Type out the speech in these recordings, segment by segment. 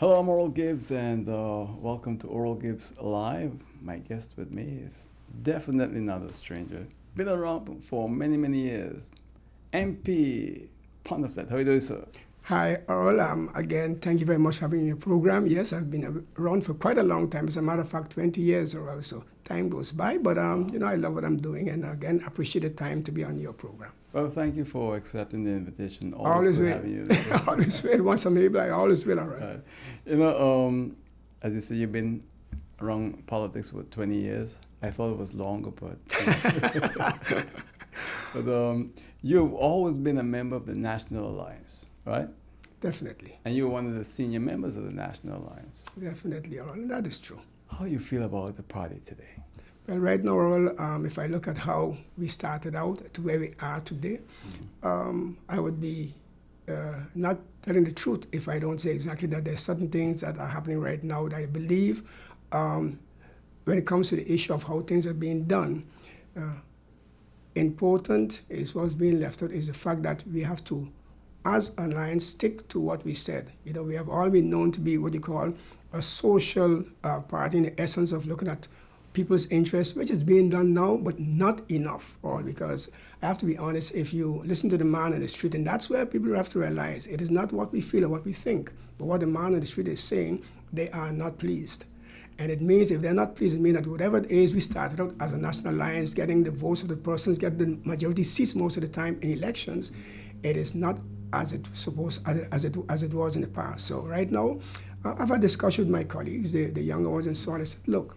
Hello, I'm Oral Gibbs, and welcome to Oral Gibbs Live. My guest with me is definitely not a stranger. Been around for many, many years. MP Pantophlet. How are you doing, sir? Hi, Earl. Again, thank you very much for having your program. Yes, I've been around for quite a long time. As a matter of fact, 20 years or so. Time goes by, but I love what I'm doing, and again, appreciate the time to be on your program. Well, thank you for accepting the invitation. Always Good will. having you. Always will. Once I'm able, I always will. All right. As you said, you've been around politics for 20 years. I thought it was longer, but but you've always been a member of the National Alliance, right? Definitely. And you're one of the senior members of the National Alliance. Definitely, Earl. That is true. How do you feel about the party today? Well, right now, Earl, if I look at how we started out to where we are today, I would be not telling the truth if I don't say exactly that there's certain things that are happening right now that I believe when it comes to the issue of how things are being done, important is what's being left out is the fact that we have to, as an alliance, stick to what we said. We have all been known to be what you call a social party in the essence of looking at people's interests, which is being done now, but not enough. All because I have to be honest, if you listen to the man on the street, and that's where people have to realize it is not what we feel or what we think, but what the man on the street is saying, they are not pleased. And it means if they're not pleased, it means that whatever it is we started out as a national alliance, getting the votes of the persons, get the majority seats most of the time in elections, it is not as it was in the past. So right now, I've had discussion with my colleagues, the younger ones and so on. I said, look,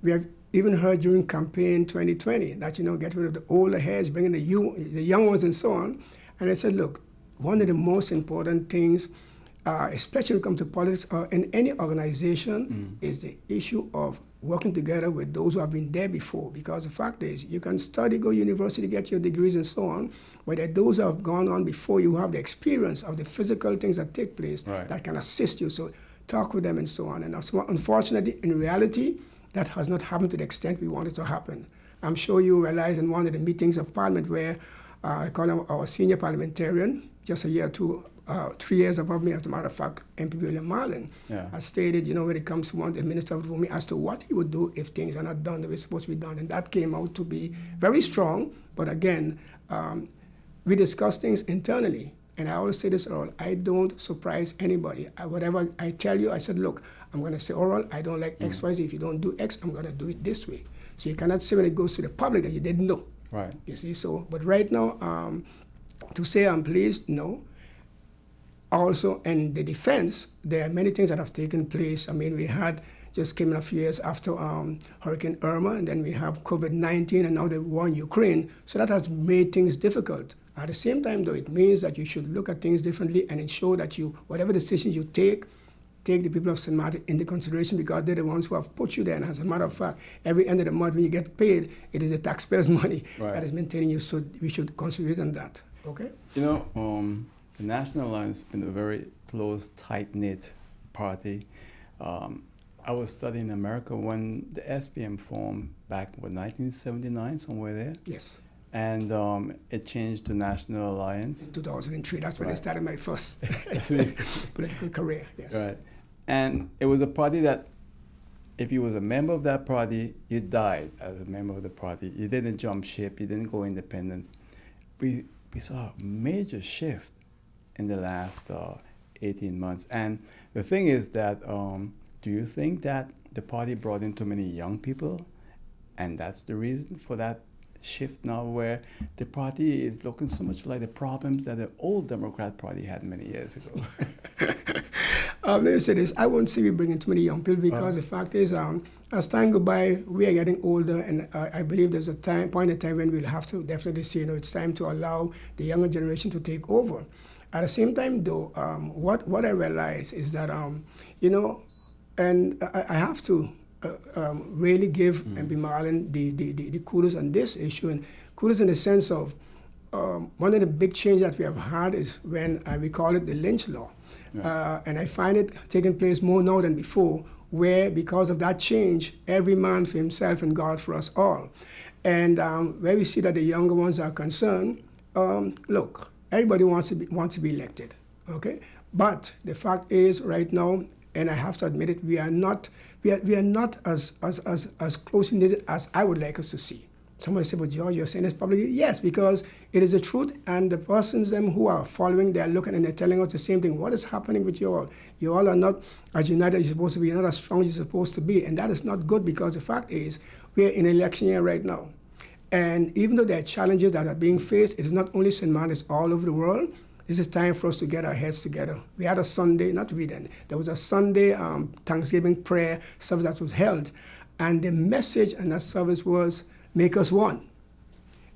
we have even heard during campaign 2020 that, get rid of the older heads, bring in the young ones and so on. And I said, look, one of the most important things, especially when it comes to politics or in any organization, is the issue of working together with those who have been there before. Because the fact is, you can study, go to university, get your degrees and so on, but there are those who have gone on before you have the experience of the physical things that take place that can assist you. So talk with them and so on. And so, unfortunately, in reality, that has not happened to the extent we want it to happen. I'm sure you realize in one of the meetings of Parliament where I call him our senior parliamentarian, just a year or two, 3 years above me, as a matter of fact, MP William Marlin, has stated, when it comes to one, the Minister of Rumi, as to what he would do if things are not done the way it's supposed to be done. And that came out to be very strong. But again, we discuss things internally. And I always say this, Oral, I don't surprise anybody. Whatever I tell you, I said, look, I'm going to say, Oral, I don't like X, Y, Z. If you don't do X, I'm going to do it this way. So you cannot say when it goes to the public that you didn't know. Right. You see, so, but right now, to say I'm pleased, no. Also, in the defense, there are many things that have taken place. I mean, we had just came in a few years after Hurricane Irma, and then we have COVID-19, and now the war in Ukraine. So that has made things difficult. At the same time, though, it means that you should look at things differently and ensure that whatever decisions you take the people of St. Martin into consideration because they're the ones who have put you there. And as a matter of fact, every end of the month when you get paid, it is the taxpayers' money that is maintaining you. So we should concentrate on that. Okay? The National Alliance has been a very close, tight-knit party. I was studying in America when the SPM formed back in 1979, somewhere there. Yes. And it changed to National Alliance. In 2003, that's when I started my first political career. Yes. Right. And it was a party that, if you was a member of that party, you died as a member of the party. You didn't jump ship. You didn't go independent. We saw a major shift in the last 18 months. And the thing is that, do you think that the party brought in too many young people? And that's the reason for that shift now where the party is looking so much like the problems that the old Democrat Party had many years ago? Let me say this. I won't say we bring in too many young people because the fact is, as time goes by, we are getting older, and I believe there's a point in time when we'll have to definitely say, it's time to allow the younger generation to take over. At the same time, though, what I realize is that, and I have to really give MP Marlin the kudos on this issue, and kudos in the sense of one of the big changes that we have had is when we call it the lynch law. And I find it taking place more now than before, where because of that change, every man for himself and God for us all. And where we see that the younger ones are concerned, look, everybody wants to be elected, okay? But the fact is, right now, and I have to admit it, we are not as closely knitted as I would like us to see. Somebody say, but George, you're saying this publicly? Yes, because it is the truth, and the persons them who are following, they're looking and they're telling us the same thing. What is happening with you all? You all are not as united as you're supposed to be. You're not as strong as you're supposed to be, and that is not good, because the fact is we're in election year right now. And even though there are challenges that are being faced, it is not only St. Martin, it's all over the world. This is time for us to get our heads together. We had a Sunday, not we then, there was a Sunday Thanksgiving prayer service that was held, and the message in that service was, make us one.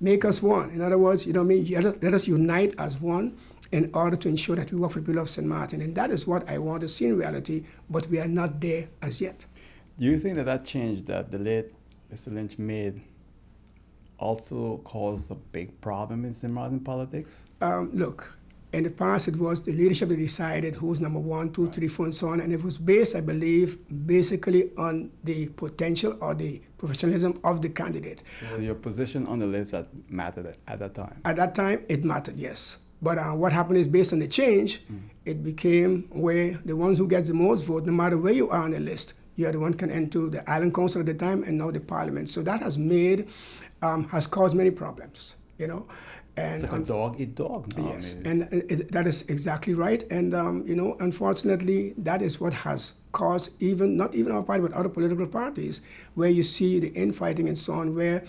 Make us one. In other words, let us unite as one in order to ensure that we work for the people of St. Martin. And that is what I want to see in reality, but we are not there as yet. Do you think that change that the late Mr. Lynch made also caused a big problem in St. Martin politics? Look, in the past, it was the leadership that decided who's number 1, 2, 3, 4, and so on. And it was based, I believe, basically on the potential or the professionalism of the candidate. So your position on the list that mattered at that time? At that time, it mattered, yes. But what happened is, based on the change, it became where the ones who get the most vote, no matter where you are on the list, you are the one can enter the Island Council at the time and now the Parliament. So that has caused many problems, And it's like a dog eat dog now. Yes, and that is exactly right. And unfortunately, that is what has caused not even our party, but other political parties, where you see the infighting and so on. Where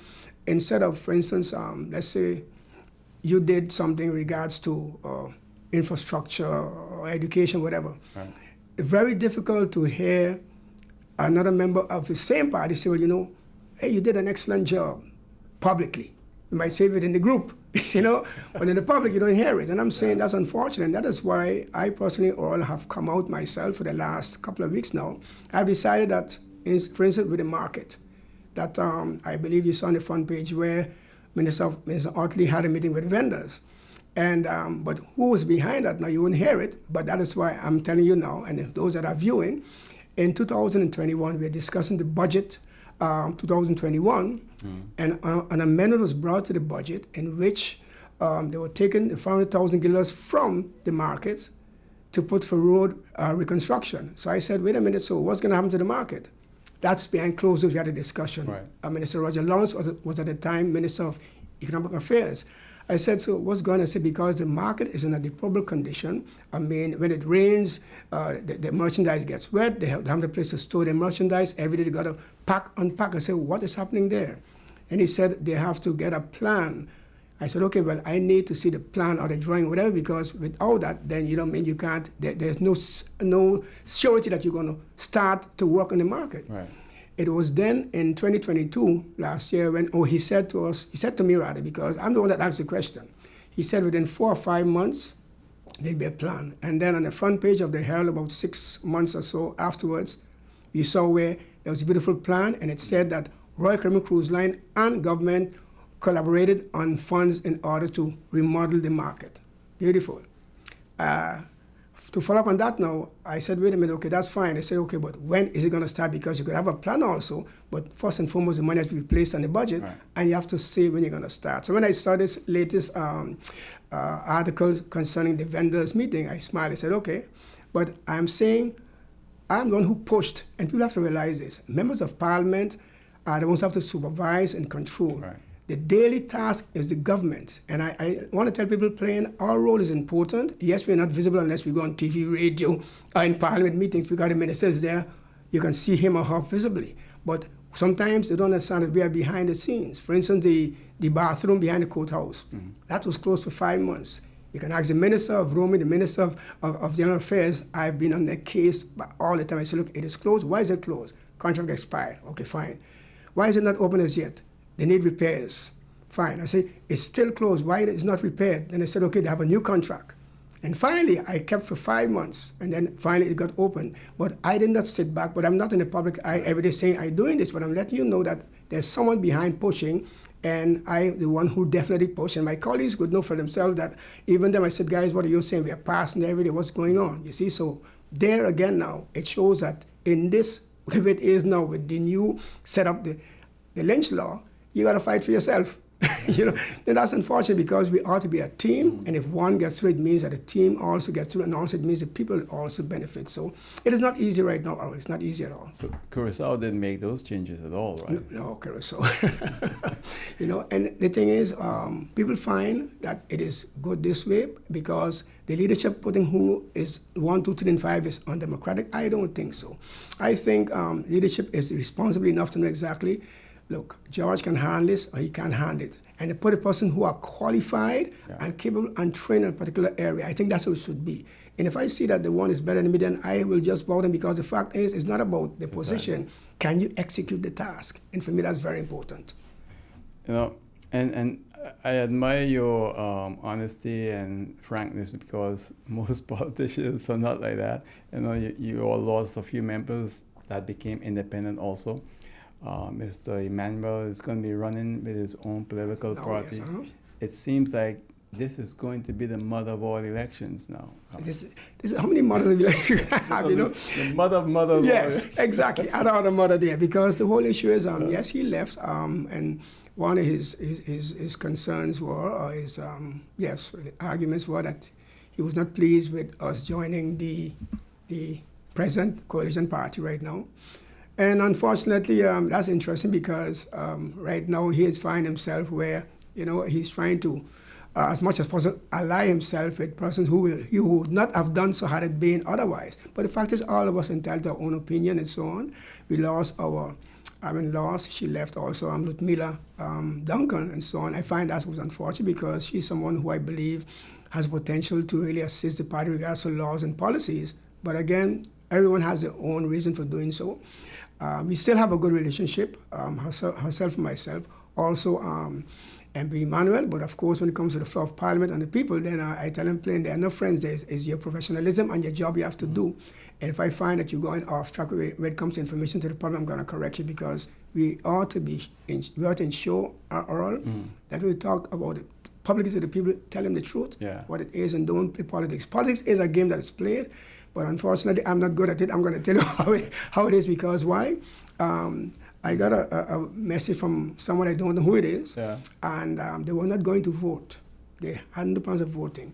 instead of, for instance, let's say you did something in regards to infrastructure or education, whatever. Right. It's very difficult to hear another member of the same party say, well, hey, you did an excellent job publicly. You might say it in the group, but in the public you don't hear it. And I'm saying that's unfortunate. And that is why I personally all have come out myself for the last couple of weeks now. I've decided that, for instance, with the market, that I believe you saw on the front page where Minister Otley had a meeting with vendors. And but who was behind that? Now, you wouldn't hear it, but that is why I'm telling you now, and those that are viewing, in 2021, we're discussing the budget 2021, and an amendment was brought to the budget in which they were taking the 500,000 guilders from the market to put for road reconstruction. So I said, wait a minute, so what's going to happen to the market? That's behind closed doors. We had a discussion. Right. Minister Roger Lawrence was at the time Minister of Economic Affairs. I said, so what's going on? I said, because the market is in a deplorable condition. I mean, when it rains, the merchandise gets wet. They have the place to store their merchandise. Every day they got to unpack. I said, what is happening there? And he said, they have to get a plan. I said, okay, well, I need to see the plan or the drawing, whatever, because without that, then you can't, there's no surety that you're going to start to work on the market. Right. It was then in 2022, last year, when he said to me rather, because I'm the one that asked the question. He said within 4 or 5 months, there'd be a plan. And then on the front page of the Herald, about 6 months or so afterwards, you saw where there was a beautiful plan, and it said that Royal Caribbean Cruise Line and government collaborated on funds in order to remodel the market. Beautiful. To follow up on that now, I said, wait a minute, okay, that's fine. I said, okay, but when is it going to start? Because you could have a plan also, but first and foremost, the money has to be placed on the budget, right, and you have to say when you're going to start. So when I saw this latest article concerning the vendors meeting, I smiled. I said, okay, but I'm saying I'm the one who pushed, and people have to realize this. Members of Parliament are the ones who have to supervise and control. Right. The daily task is the government. And I want to tell people plain, our role is important. Yes, we're not visible unless we go on TV, radio, or in Parliament meetings, because the minister is there. You can see him or her visibly. But sometimes they don't understand that we are behind the scenes. For instance, the bathroom behind the courthouse, that was closed for 5 months. You can ask the Minister of Roaming, the Minister of General Affairs. I've been on the case all the time. I say, look, it is closed. Why is it closed? Contract expired. Okay, fine. Why is it not open as yet? They need repairs. Fine. I say, it's still closed. Why is it not repaired? Then I said, okay, they have a new contract. And finally, I kept for 5 months. And then finally, it got open. But I did not sit back. But I'm not in the public eye every day saying I'm doing this. But I'm letting you know that there's someone behind pushing. And I'm the one who definitely pushed. And my colleagues would know for themselves that even them, I said, guys, what are you saying? We are passing every day. What's going on? You see? So there again now, it shows that in this, the way it is now with the new setup, the lynch law, you got to fight for yourself. You know, and that's unfortunate because we ought to be a team, and if one gets through, it means that the team also gets through, and also it means the people also benefit. So it is not easy right now. It's not easy at all. So Curacao didn't make those changes at all, right? No, Curacao. You know, and the thing is, people find that it is good this way because the leadership putting who is 1, 2, 3, and 5 is undemocratic. I don't think so. I think leadership is responsible enough to know exactly, look, George can handle this or he can't handle it. And they put a person who are qualified and capable and trained in a particular area. I think that's how it should be. And if I see that the one is better than me, then I will just bow them because the fact is, it's not about the position. Can you execute the task? And for me, that's very important. You know, and I admire your honesty and frankness because most politicians are not like that. You know, you all lost a few members that became independent also. Mr. Emmanuel is going to be running with his own political party. Yes, It seems like this is going to be the mother of all elections now. This is how many mothers of you have, you know? The mother of mothers. Yes, exactly. I don't have a mother there because the whole issue is, yes, he left, and one of his concerns were, or his arguments were that he was not pleased with us joining the present coalition party right now. And unfortunately, that's interesting because right now he is finding himself where, you know, he's trying to, as much as possible, ally himself with persons who he would not have done so had it been otherwise. But the fact is, all of us entitled to our own opinion and so on. We lost she left also Ludmila Duncan and so on. I find that was unfortunate because she's someone who I believe has potential to really assist the party regards to laws and policies. But again, everyone has their own reason for doing so. We still have a good relationship, herself and myself, also MP Emmanuel, but of course when it comes to the floor of Parliament and the people, then I tell them plain, there are no friends, there is your professionalism and your job you have to do. And if I find that you're going off track when it comes to information to the public, I'm going to correct you because we ought to ensure our role that we talk about it publicly to the people, tell them the truth, what it is, and don't play politics. Politics is a game that is played, but unfortunately, I'm not good at it. I'm going to tell you how it is because why? I got a message from someone I don't know who it is, and they were not going to vote. They had no plans of voting.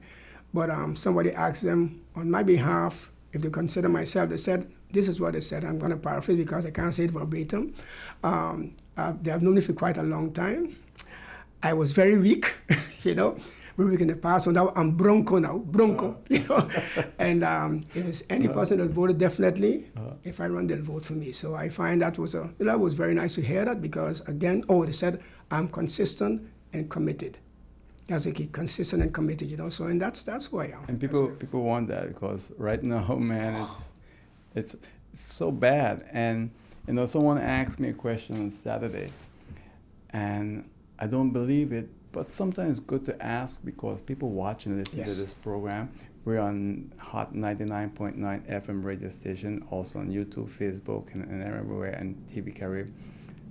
But somebody asked them on my behalf if they consider myself. They said, this is what they said. I'm going to paraphrase because I can't say it verbatim. They have known me for quite a long time. I was very weak, you know. Very weak in the past, so now I'm bronco, you know. And if it's any person that voted, definitely, if I run, they'll vote for me. So I find that was was very nice to hear that because, again, they said I'm consistent and committed. That's the key, consistent and committed, you know. So, and that's who I am. And people want that because right now, man, it's so bad. And, you know, someone asked me a question on Saturday, and I don't believe it, but sometimes it's good to ask because people watch and listen to this program. We're on Hot 99.9 FM radio station, also on YouTube, Facebook, and everywhere, and TV Carib.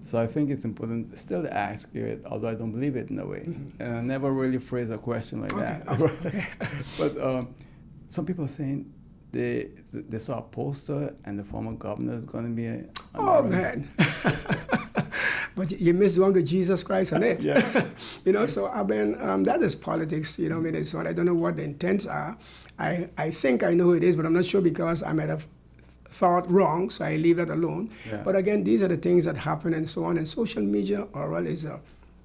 So I think it's important still to ask it, although I don't believe it in a way. And I never really phrase a question like that. But some people are saying they saw a poster and the former governor is going to be man. But you missed one with Jesus Christ on it. You know, so I mean, that is politics, you know, I mean, so I don't know what the intents are. I think I know who it is, but I'm not sure because I might have thought wrong, so I leave that alone. But again, these are the things that happen and so on. And social media, is a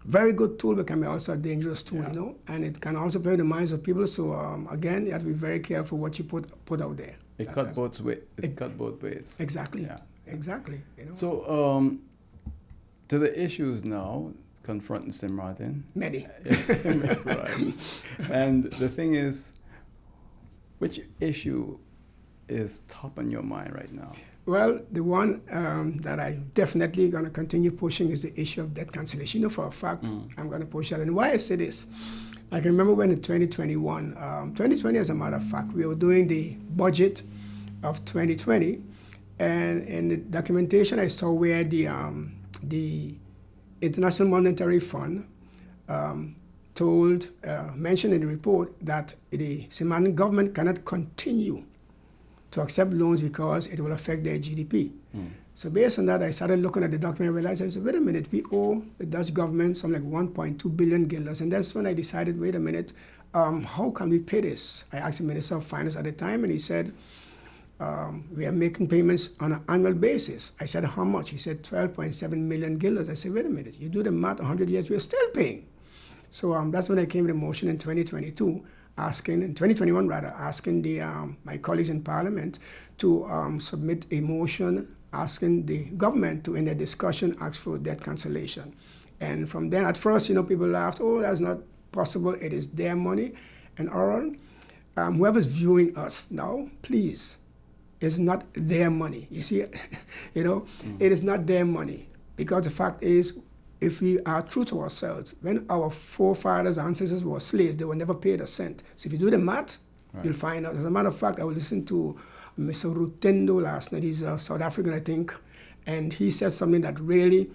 very good tool, but can be also a dangerous tool, you know, and it can also play in the minds of people. So again, you have to be very careful what you put out there. It cut both ways. It cut both ways. Exactly. Yeah. Exactly. You know? So to the issues now confronting St. Martin. Many. Right. And the thing is, which issue is top on your mind right now? Well, the one that I'm definitely going to continue pushing is the issue of debt cancellation. You know, for a fact, I'm going to push that. And why I say this, I can remember when in 2021, 2020 as a matter of fact, we were doing the budget of 2020, and in the documentation I saw where the International Monetary Fund mentioned in the report that the St. Martin government cannot continue to accept loans because it will affect their GDP. So based on that, I started looking at the document and realized, I said, wait a minute, we owe the Dutch government something like 1.2 billion guilders. And that's when I decided, wait a minute, how can we pay this? I asked the Minister of Finance at the time, and he said, we are making payments on an annual basis. I said, how much? He said, 12.7 million guilders. I said, wait a minute, you do the math, 100 years, we're still paying. So that's when I came with a motion in 2022, in 2021 rather, asking my colleagues in Parliament to submit a motion asking the government to, in their discussion, ask for debt cancellation. And from then, at first, people laughed, oh, that's not possible, it is their money. And Oral, whoever's viewing us now, please, it's not their money. You see, it is not their money. Because the fact is, if we are true to ourselves, when our forefathers, ancestors were slaves, they were never paid a cent. So if you do the math, you'll find out. As a matter of fact, I was listening to Mr. Rutendo last night. He's South African, I think, and he said something that really,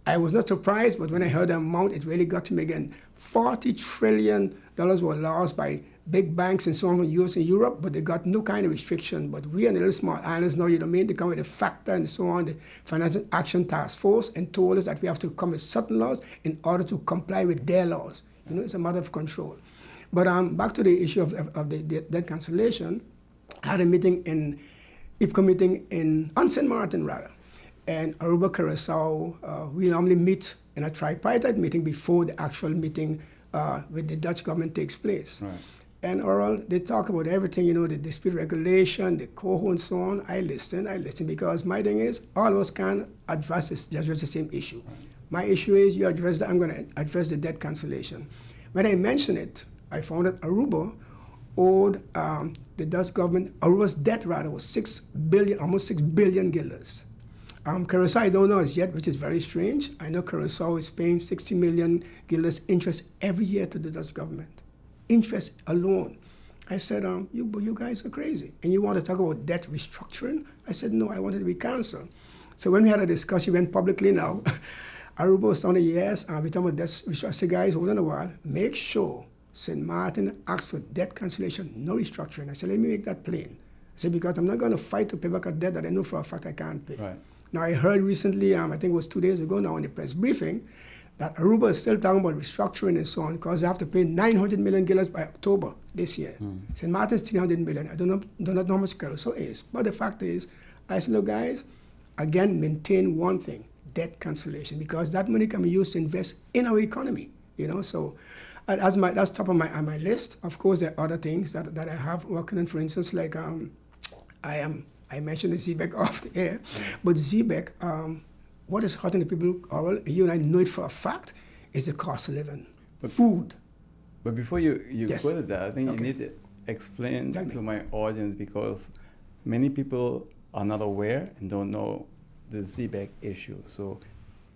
I was not surprised, but when I heard the amount, it really got to me again. $40 trillion were lost by big banks and so on from US and Europe, but they got no kind of restriction. But we are the little small islands now, they come with a factor and so on, the Financial Action Task Force, and told us that we have to come with certain laws in order to comply with their laws. It's a matter of control. But back to the issue of the debt cancellation, I had a meeting on St. Martin rather, and Aruba, Curacao. We normally meet in a tripartite meeting before the actual meeting with the Dutch government takes place. Right. And Oral, they talk about everything, the dispute regulation, the coho and so on. I listen because my thing is, all of us can address the same issue. Right. My issue is, I'm going to address the debt cancellation. When I mentioned it, I found that Aruba owed the Dutch government, Aruba's debt rather was almost 6 billion guilders. Curacao, I don't know as yet, which is very strange. I know Curacao is paying 60 million guilders interest every year to the Dutch government. Interest alone. I said, you guys are crazy. And you want to talk about debt restructuring? I said, no, I want it to be canceled. So when we had a discussion, we went publicly now, Aruba was telling me, yes, we're talking about debt restructuring. I said, guys, hold on a while. Make sure St. Martin asks for debt cancellation, no restructuring. I said, let me make that plain. I said, because I'm not going to fight to pay back a debt that I know for a fact I can't pay. Right. Now, I heard recently, I think it was 2 days ago now in the press briefing, that Aruba is still talking about restructuring and so on because they have to pay 900 million guilders by October this year. St. Martin's 300 million. I do not know how much Curacao is. But the fact is, I said, look, guys, again, maintain one thing, debt cancellation, because that money can be used to invest in our economy, So that's top of my list. Of course, there are other things that I have working on, for instance, like I mentioned the ZBEC off the air, but ZBEC, what is hurting the people, Oral, you and I know it for a fact, is the cost of living, food. But before you Yes. go to that, I think you need to explain to my audience because many people are not aware and don't know the ZBEC issue. So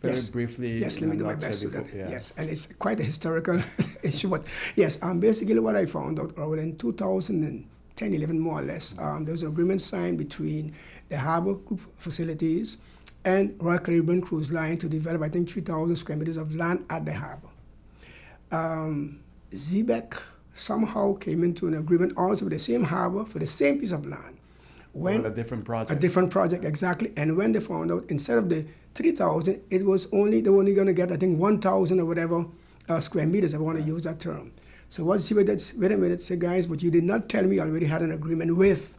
very briefly. Yes, let me do my best with that. Yes, and it's quite a historical issue. But yes, basically what I found out, Oral, in 2010, 11 more or less, there was an agreement signed between the Harbour Group facilities and Royal Caribbean Cruise Line to develop, I think, 3,000 square meters of land at the harbour. ZBEC somehow came into an agreement also with the same harbour for the same piece of land. When a different project. A different project, exactly. And when they found out, instead of the 3,000, they were only going to get, I think, 1,000 or whatever square meters, if I want to use that term. So what ZBEC did, wait a minute, say, guys, but you did not tell me you already had an agreement with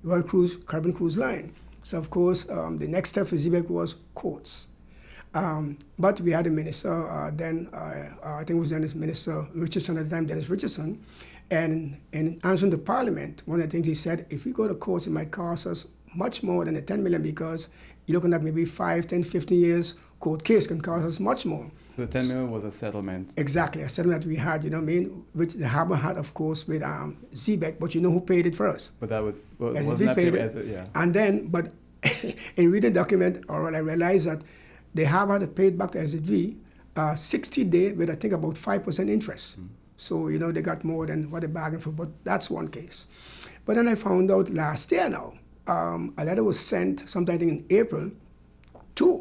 Royal Caribbean Cruise Line. So, of course, the next step for ZBEC was quotes. But we had a minister then, I think it was Dennis Minister Richardson at the time, Dennis Richardson, and in answering to Parliament, one of the things he said, if we go to courts, it might cost us much more than the 10 million because you're looking at maybe 5, 10, 15 years court case can cost us much more. The 10 million was a settlement. Exactly, a settlement that we had, which the harbour had, of course, with ZBEC, but you know who paid it for us? But that wasn't that paid it. And then, but in reading the document, I realized that the harbour had paid back to SZV 60-day with, I think, about 5% interest. So, they got more than what they bargained for, but that's one case. But then I found out last year now, a letter was sent sometime in April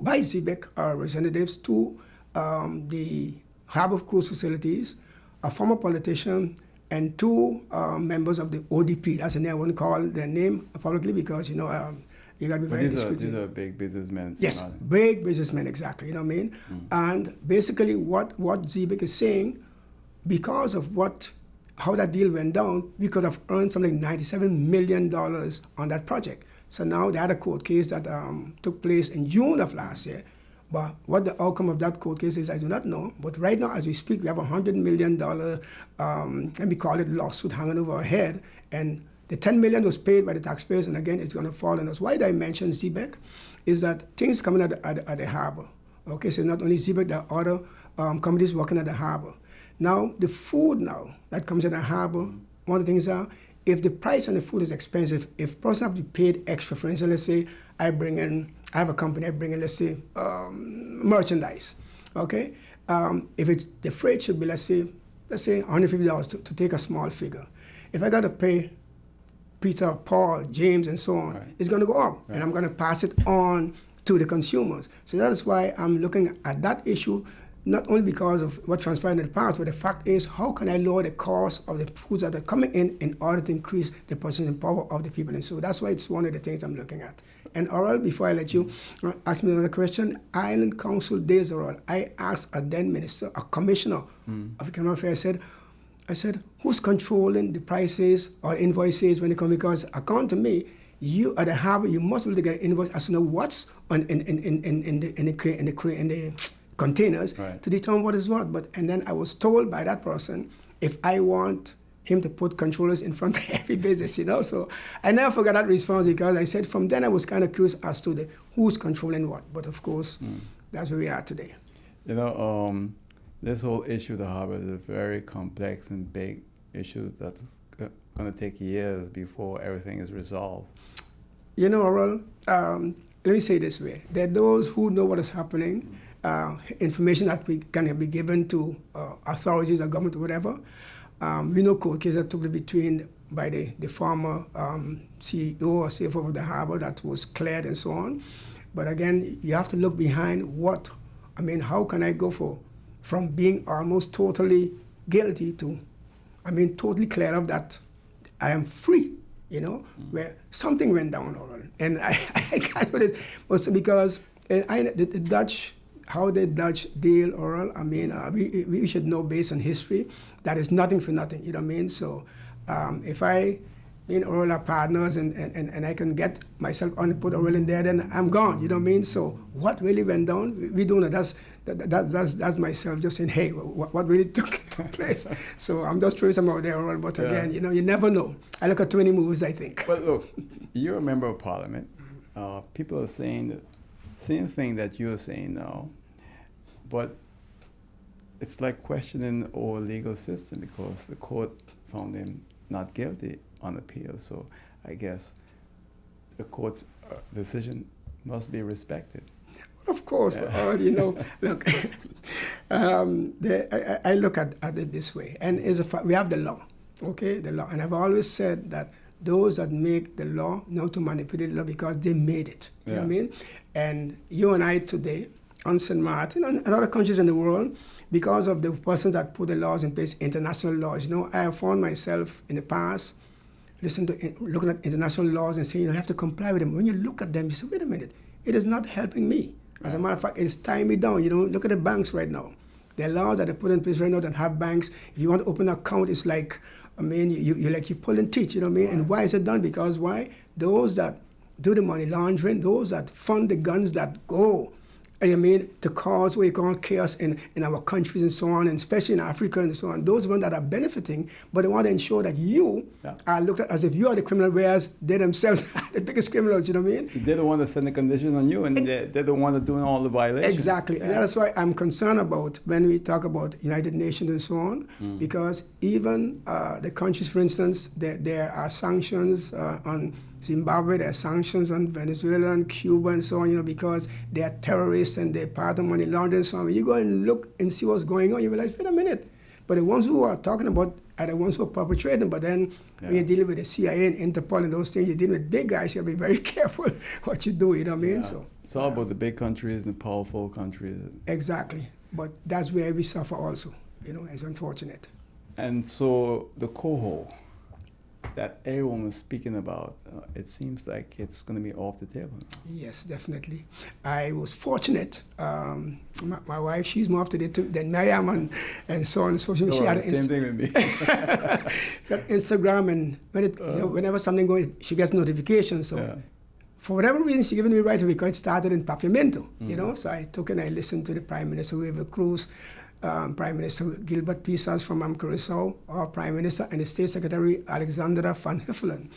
by ZBEC representatives to the harbour cruise facilities, a former politician, and two members of the ODP. That's the name. I won't call their name publicly because, you got to be But very these discreet. are big businessmen. Yes, big businessmen, exactly. You know what I mean? And basically, what Zebek is saying, because of how that deal went down, we could have earned something like $97 million on that project. So now they had a court case that took place in June of last year. But what the outcome of that court case is, I do not know. But right now, as we speak, we have $100 million, let me call it, lawsuit hanging over our head. And the $10 million was paid by the taxpayers, and again, it's going to fall on us. Why did I mention Zebek? Is that things coming at the harbor. Okay, so not only Zebek, there are other companies working at the harbor. Now, the food now that comes at the harbor, one of the things are, if the price on the food is expensive, if person have to be paid extra, for instance, let's say I have a company, I bring in, let's say, merchandise, okay? If it's, the freight should be, let's say $150 to take a small figure. If I got to pay Peter, Paul, James, and so on, right, it's going to go up, right, and I'm going to pass it on to the consumers. So that is why I'm looking at that issue, not only because of what transpired in the past, but the fact is, how can I lower the cost of the foods that are coming in order to increase the purchasing power of the people? And so that's why it's one of the things I'm looking at. And Oral, before I let you ask me another question, Island Council days, Oral, I asked a then minister, a commissioner of economic affairs, I said, who's controlling the prices or invoices when they come? Because according to me, you at the harbor, you must be able to get an invoice as to know what's in the containers, right, to determine what is what. And then I was told by that person, if I want him to put controllers in front of every business, So I never forgot that response, because I said from then I was kind of curious as to who's controlling what. But of course, that's where we are today. This whole issue of the harbor is a very complex and big issue that's going to take years before everything is resolved. Oral, let me say it this way. There are those who know what is happening, information that we can be given to authorities or government or whatever. We know court cases that took between by the former CEO or CFO of the harbor that was cleared and so on. But again, you have to look behind how can I go from being almost totally guilty to, totally clear of that I am free, where something went down already. And I can't put it, also because the Dutch, how the Dutch deal, Oral, we should know based on history, that is nothing for nothing, you know what I mean? So if me and Oral are partners and I can get myself on and put Oral in there, then I'm gone, you know what I mean? So what really went down, we don't know. That's myself just saying, hey, what really took place? So I'm just throwing some out there, Oral, but again, you never know. I look at too many movies, I think. But look, you're a member of parliament. People are saying the same thing that you're saying now, but it's like questioning our legal system, because the court found him not guilty on appeal. So I guess the court's decision must be respected. Well, of course, look, I look at it this way, and we have the law, okay, the law, and I've always said that those that make the law know to manipulate the law because they made it, you know what I mean? And you and I today, on St. Martin and other countries in the world, because of the persons that put the laws in place, international laws, I have found myself in the past looking at international laws and saying, you have to comply with them. When you look at them, you say, wait a minute, it is not helping me. As a matter of fact, it's tying me down. Look at the banks right now. There are laws that are put in place right now that have banks. If you want to open an account, it's like, you're pulling teeth, you know what I mean? Right. And why is it done? Because why? Those that do the money laundering, those that fund the guns that go, to cause what you call chaos in our countries and so on, and especially in Africa and so on, those ones that are benefiting, but they want to ensure that you are looked at as if you are the criminal, whereas they themselves are the biggest criminals, you know what I mean? They're the one that send the conditions on you, and they're the one that doing all the violations. Exactly, and that's why I'm concerned about when we talk about United Nations and so on, because even the countries, for instance, there are sanctions on Zimbabwe, there are sanctions on Venezuela and Cuba and so on, because they are terrorists and they're part of money laundering and so on. When you go and look and see what's going on, you realize, wait a minute. But the ones who are talking about are the ones who are perpetrating. But then when you're dealing with the CIA and Interpol and those things, you're dealing with big guys, you have to be very careful what you do, you know what I mean? So it's all about the big countries and the powerful countries. Exactly. But that's where we suffer also, it's unfortunate. And so the coho that everyone was speaking about, it seems like it's going to be off the table now. Yes, definitely. I was fortunate. My wife, she's more up to date than I am, and so on. So she had same thing with me. got Instagram, and whenever something goes, she gets notifications. So for whatever reason, she given me right away because it started in Papiamento, So I took and I listened to the Prime Minister, Weaver Cruz, Prime Minister Gilbert Pisas from Curacao, our Prime Minister, and the State Secretary Alexandra Van Huffelen.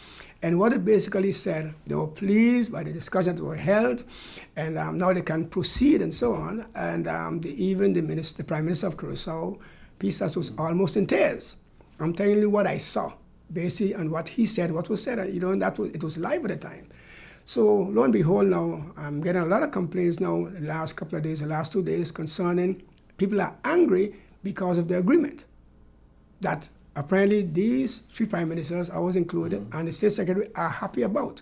And what it basically said, they were pleased by the discussions that were held, and now they can proceed and so on. And the Prime Minister of Curacao, Pisas, was almost in tears. I'm telling you what I saw, basically, and what he said, what was said, and it was live at the time. So lo and behold, now I'm getting a lot of complaints now the last couple of days, the last 2 days, concerning people are angry because of the agreement that apparently these 3 prime ministers, I was included, and the state secretary are happy about.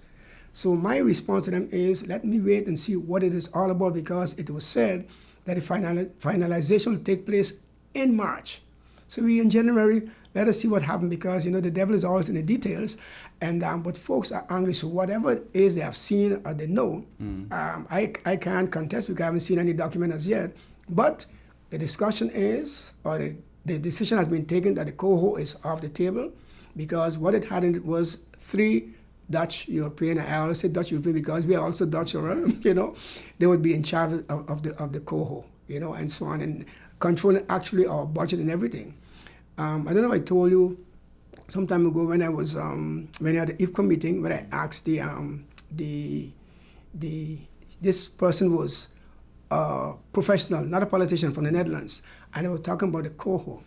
So my response to them is, let me wait and see what it is all about, because it was said that the finalization will take place in March. So we in January, let us see what happens, because the devil is always in the details, and but folks are angry. So whatever it is they have seen or they know, I can't contest because I haven't seen any document as yet, but the discussion is, or the decision has been taken that the coho is off the table, because what it had in it was 3 Dutch European, I always say Dutch European because we are also Dutch, they would be in charge of the coho, and so on, and controlling actually our budget and everything. I don't know if I told you some time ago when I was when I had the IFCO meeting, when I asked this person was a professional, not a politician, from the Netherlands, and they were talking about the coho.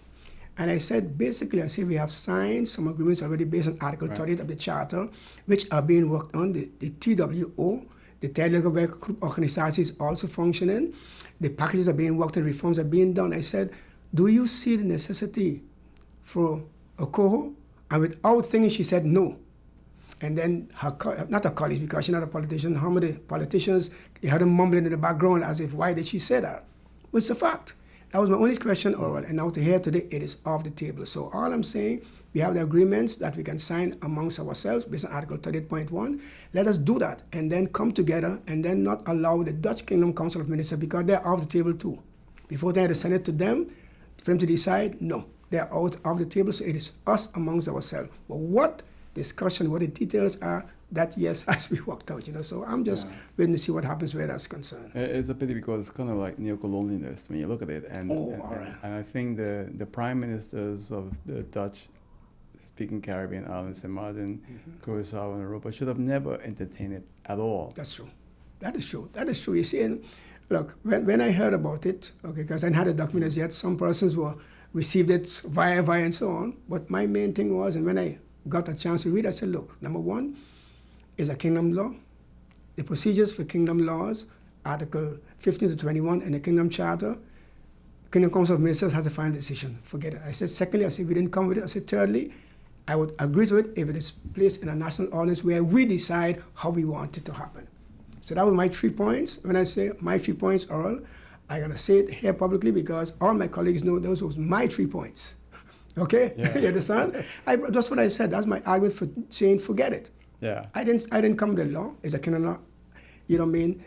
And I said, basically, we have signed some agreements already based on Article 38 of the Charter, which are being worked on. The TWO, the Tijdelijke Werkgroep Organisatie, is also functioning. The packages are being worked on, reforms are being done. I said, do you see the necessity for a coho? And without thinking, she said no. And then not her colleagues, because she's not a politician, how many politicians, you heard them mumbling in the background as if, why did she say that? But it's a fact. That was my only question, oral, and now to hear today, it is off the table. So all I'm saying, we have the agreements that we can sign amongst ourselves based on Article 38.1. Let us do that and then come together and then not allow the Dutch Kingdom Council of Ministers, because they're off the table too. Before they had to send it to them, for them to decide, no, they're out of the table, so it is us amongst ourselves. But what discussion, what the details are, that yes has to be worked out, So I'm just waiting to see what happens where that's concerned. It's a pity because it's kind of like neo-colonialist when you look at it, and I think the prime ministers of the Dutch-speaking Caribbean islands, St. Martin, Curacao, and Aruba, should have never entertained it at all. That's true. That is true. That is true. You see, and look, when I heard about it, because I hadn't had a document as yet, some persons received it via and so on. But my main thing was, and when I got a chance to read, I said, look, number one is a kingdom law. The procedures for kingdom laws, Article 15 to 21 in the Kingdom Charter, Kingdom Council of Ministers has a final decision. Forget it. I said, secondly, we didn't come with it. I said, thirdly, I would agree to it if it is placed in a national ordinance where we decide how we want it to happen. So that was my 3 points. When I say my 3 points, Earl, I gotta say it here publicly because all my colleagues know those was my 3 points. Okay, you understand? That's what I said. That's my argument for saying forget it. Yeah. I didn't come with the law. It's a canon law. You know what I mean?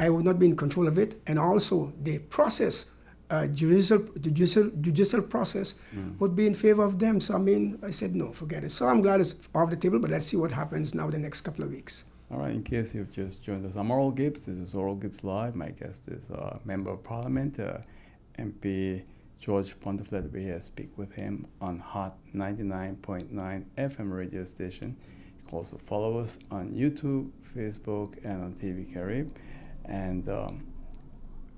I would not be in control of it, and also the process, judicial process, would be in favor of them. So I said no, forget it. So I'm glad it's off the table, but let's see what happens now the next couple of weeks. All right. In case you've just joined us, I'm Oral Gibbs. This is Oral Gibbs Live. My guest is Member of Parliament, MP George Pantophlet. We're here to speak with him on Hot 99.9 FM radio station. You can also follow us on YouTube, Facebook, and on TV Carib. And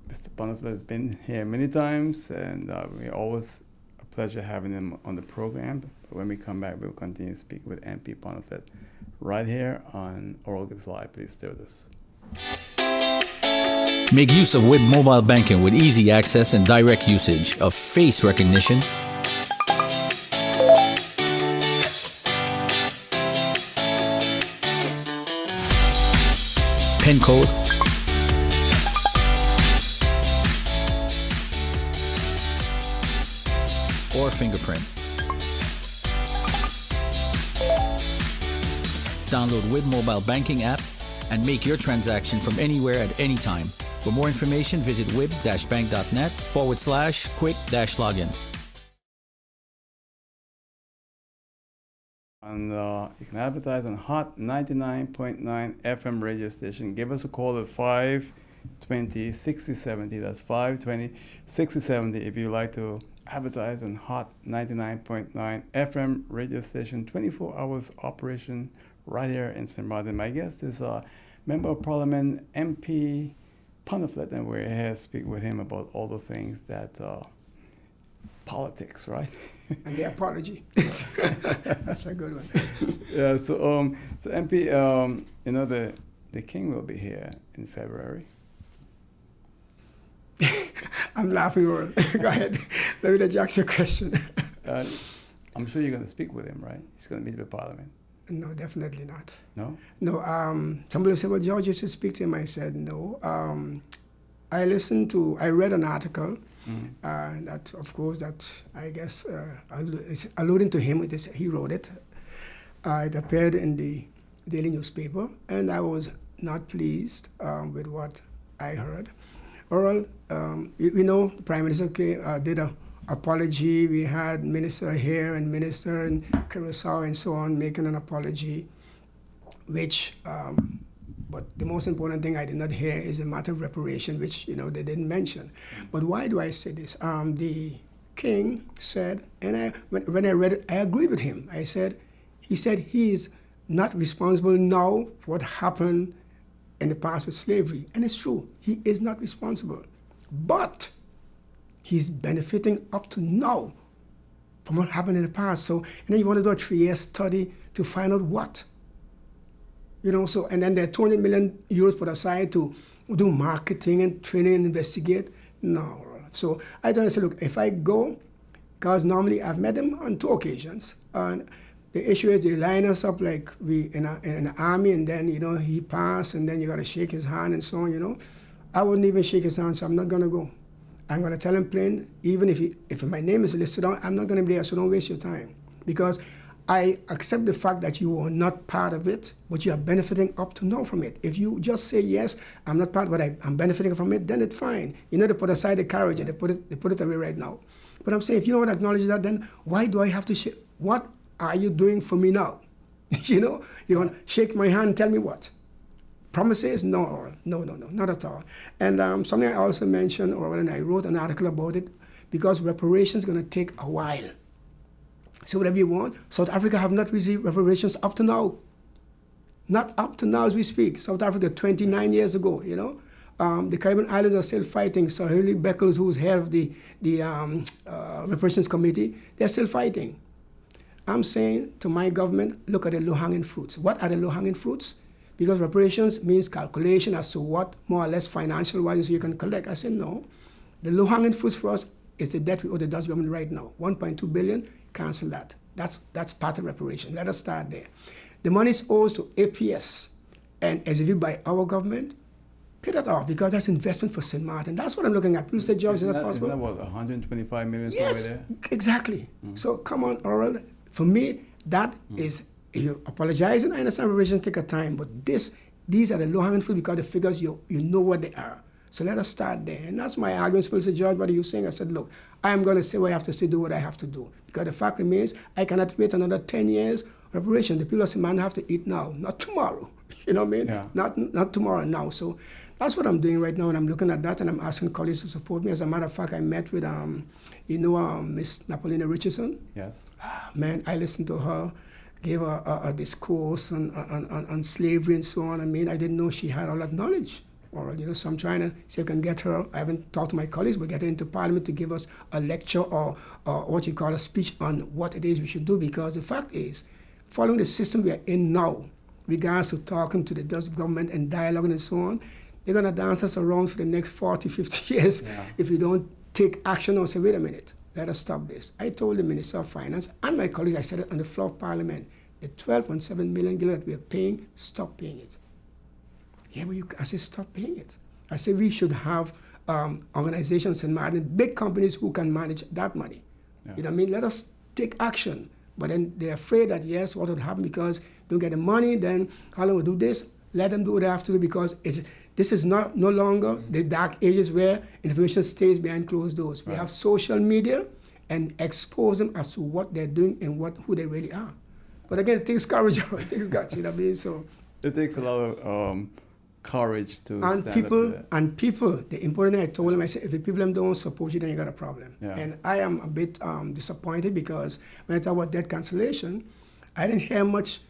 Mr. Pantophlet has been here many times, and we're always a pleasure having him on the program. But when we come back, we'll continue to speak with MP Pantophlet right here on Oral Gibbs Live. Please stay with us. Make use of web mobile banking with easy access and direct usage of face recognition, PIN code, or fingerprint. Download WIB mobile banking app and make your transaction from anywhere at any time. For more information, visit wib-bank.net/quick-login. And you can advertise on Hot 99.9 FM radio station. Give us a call at 520-6070. That's 520-6070 if you'd like to advertise on Hot 99.9 FM radio station. 24 hours operation right here in St. Martin. My guest is Member of Parliament MP Pantophlet, and we're here to speak with him about all the things that politics, right? And the apology. That's a good one. Yeah. So MP, you know the King will be here in February. I'm laughing. Go ahead. Let me let you ask your question. I'm sure you're going to speak with him, right? He's going to meet with Parliament. No, definitely not. No? No. Somebody said, well, George, you should speak to him. I said, no. I read an article that, of course, that I guess is alluding to him. He wrote it. It appeared in the daily newspaper, and I was not pleased with what I heard. Oral, we know the Prime Minister did an apology. We had minister here and minister in Curacao and so on making an apology, which, but the most important thing I did not hear is the matter of reparation, which, they didn't mention. But why do I say this? The King said, and when I read it, I agreed with him. He said he is not responsible now for what happened in the past with slavery. And it's true, he is not responsible. But he's benefiting up to now from what happened in the past. So, you want to do a 3-year study to find out what? And then there are 200 million euros put aside to do marketing and training and investigate. No. So I don't say, look, if I go, because normally I've met him on 2 occasions, and the issue is they line us up like we in an army, and then, he passed, and then you got to shake his hand and so on, I wouldn't even shake his hand, so I'm not going to go. I'm going to tell him plain, even if my name is listed down, I'm not going to be there, so don't waste your time. Because I accept the fact that you are not part of it, but you are benefiting up to now from it. If you just say, yes, I'm not part, but I'm benefiting from it, then it's fine. They put aside the carriage, and they put it away right now. But I'm saying, if you don't acknowledge that, then why do I have to shake? What are you doing for me now? You want to shake my hand and tell me what? Promises? No, not at all. And something I also mentioned, or when I wrote an article about it, because reparations is going to take a while. So whatever you want, South Africa have not received reparations up to now. Not up to now as we speak. South Africa 29 years ago, The Caribbean islands are still fighting. So Hurley Beckles, who's head of the reparations committee, they're still fighting. I'm saying to my government, look at the low-hanging fruits. What are the low-hanging fruits? Because reparations means calculation as to what more or less financial-wise you can collect. I said, no. The low-hanging fruits for us is the debt we owe the Dutch government right now. 1.2 billion, cancel that. That's part of reparation. Let us start there. The money is owed to APS and SVV by our government. Pay that off, because that's investment for St. Martin. That's what I'm looking at. People say, George, is that possible? Isn't that what, 125 million yes, over there? Exactly. So come on, Oral. For me, that is, if you're apologizing, I understand reparations take a time, but these are the low-hanging fruit, because the figures, you know what they are. So let us start there. And that's my argument. People say, George, what are you saying? I said, look, I'm going to say what I have to say, do what I have to do. Because the fact remains, I cannot wait another 10 years reparation. The people of St. Martin have to eat now, not tomorrow. You know what I mean? Yeah. Not tomorrow, now. So that's what I'm doing right now, and I'm looking at that, and I'm asking colleagues to support me. As a matter of fact, I met with, Miss Napolina Richardson. Yes. Man, I listened to her, gave her a discourse on slavery and so on. I mean, I didn't know she had all that knowledge. Or, so I'm trying to see if I can get her. I haven't talked to my colleagues, but get her into Parliament to give us a lecture or what you call a speech on what it is we should do. Because the fact is, following the system we are in now, regards to talking to the Dutch government and dialoguing and so on, they're going to dance us around for the next 40, 50 years if we don't take action or say, wait a minute, let us stop this. I told the Minister of Finance and my colleagues, I said it on the floor of Parliament, the 12.7 million that we are paying, stop paying it. Yeah, but I said, stop paying it. I said, we should have organizations in Martin, big companies who can manage that money. Yeah. You know what I mean? Let us take action. But then they're afraid that, yes, what would happen because don't get the money, then how long will do this? Let them do what they have to do because this is no longer the dark ages where information stays behind closed doors. We have social media and expose them as to what they're doing and who they really are. But again, it takes courage, it takes guts, you know what I mean? So it takes a lot of courage to and stand people, up to that. And people, the important thing I told them, I said, if the people don't support you, then you got a problem. Yeah. And I am a bit disappointed because when I talk about debt cancellation, I didn't hear much